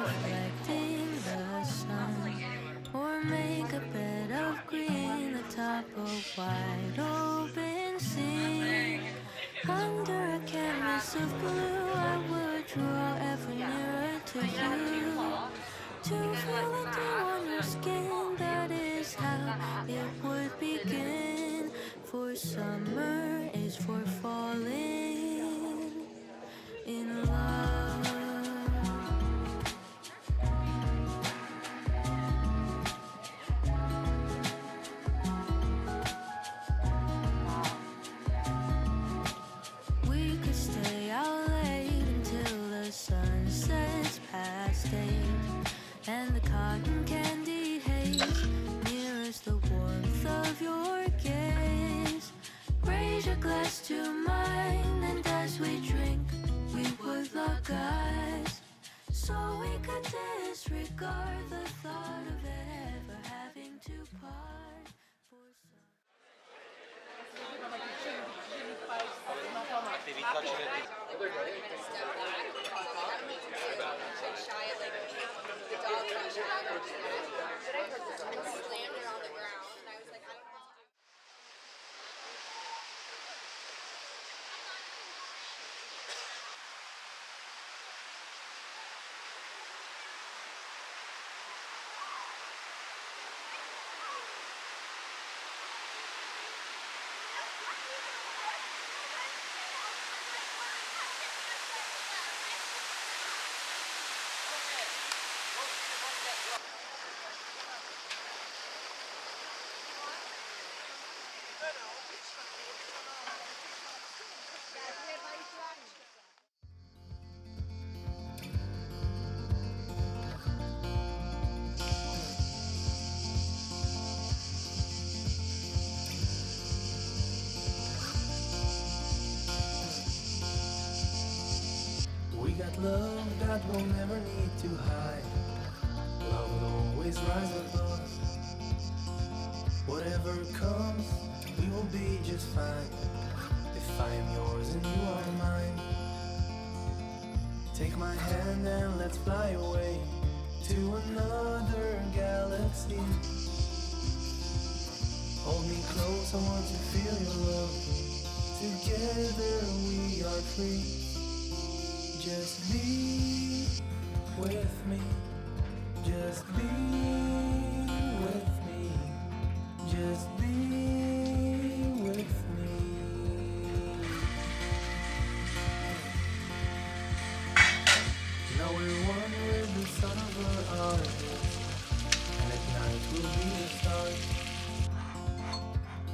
reflecting the sun, or make a bed of green atop a wide open sea. Under a canvas of blue, I would draw ever nearer to you, to feel the dew on your skin. That is how it would begin. For summer is for falling in love. We could stay out late until the sun sets past 8, and the cotton candy haze mirrors the warmth of your gaze. Raise your glass to mine, and as we drink, we would lock eyes, so we could disregard the thought of ever having to part. For We got love that we'll never need to hide. Love will always rise above. Whatever comes, we will be just fine. If I am yours and you are mine, take my hand and let's fly away to another galaxy. Hold me close, I want to feel your love. Together we are free. Just be with me. Just be with me. Just be with me. Now we're one with the sun over our heads, and at night we'll be the stars.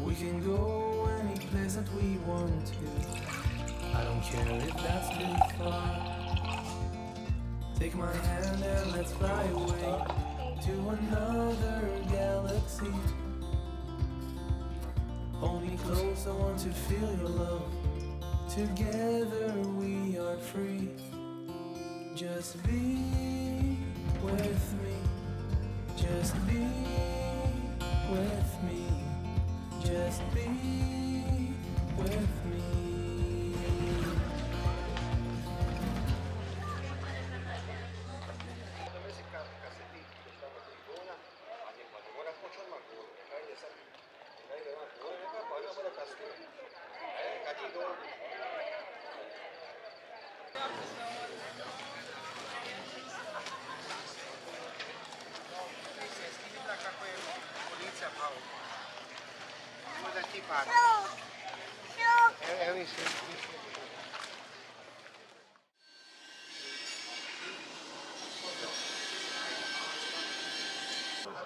We can go any place that we want to. I don't care if that's too far. Take my hand and let's fly away to another galaxy. Hold me close, I want to feel your love. Together we are free. Just be with me. Just be with me. Just be with me.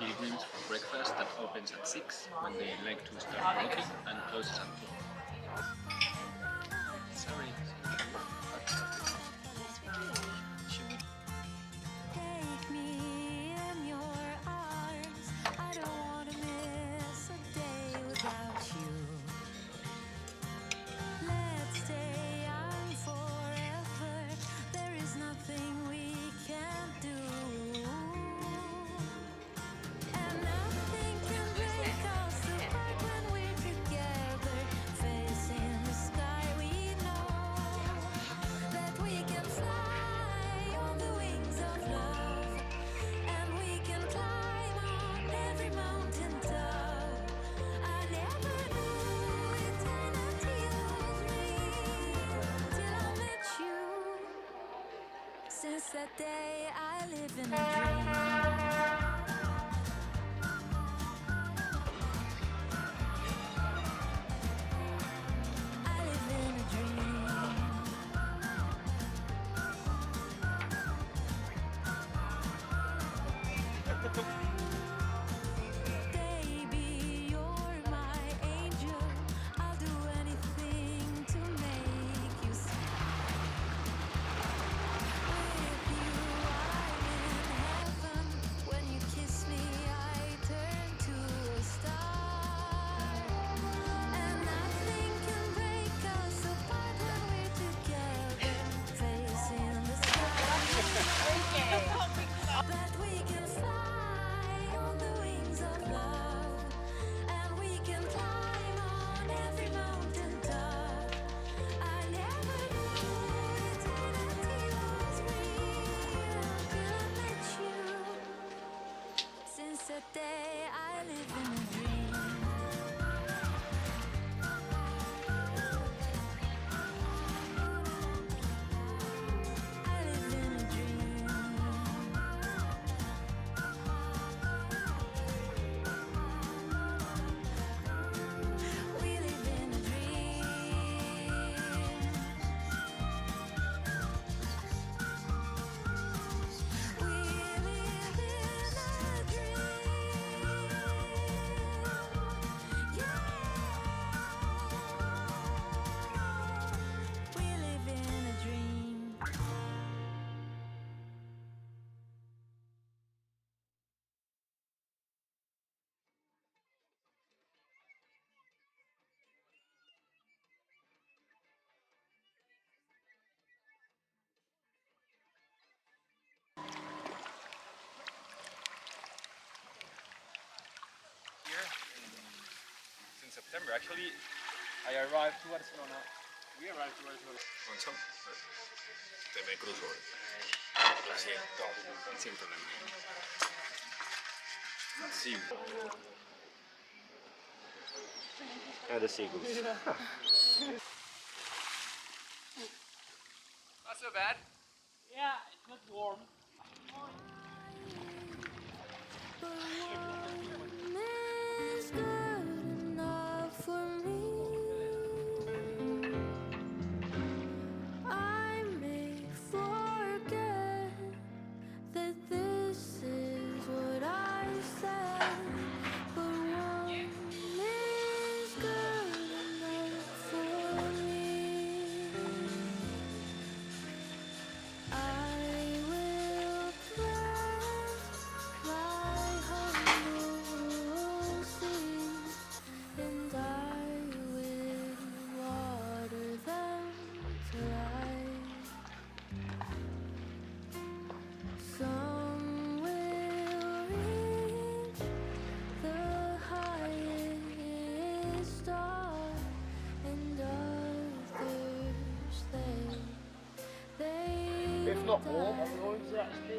Evenings for breakfast that opens at 6 when they like to start working and closes at 2. Sorry. take me in your arms. I don't want to miss a day without you. Let's stay on forever. There is nothing we can't do. And nothing can break us apart when we're together. Since that day, I live in a dream. I live in a dream. Baby, you're my angel. I'll do anything to make you smile. With you, I'm in heaven. When you kiss me, I turn to a star. And nothing can break us apart when we're together, facing the sky. That we can fly on the wings of love, and we can climb on every mountain top. I never knew eternity was real till I met you. Since that day, I live in a dream. I live in a dream. We live in a dream. We live in a dream. Yeah. We live in a dream. Here since September. Actually, I arrived to Barcelona. We arrived to Barcelona on some. Te me cruzo. Lo siento. Sin problema. Sí. The seagulls. Not so bad. Yeah, it's not warm. But one is good enough for me. I may forget that this is what I said, but one is good enough for me. I will plant my humble seeds, and I will water them till some will reach the highest star, and others they If not warm, I'm going to actually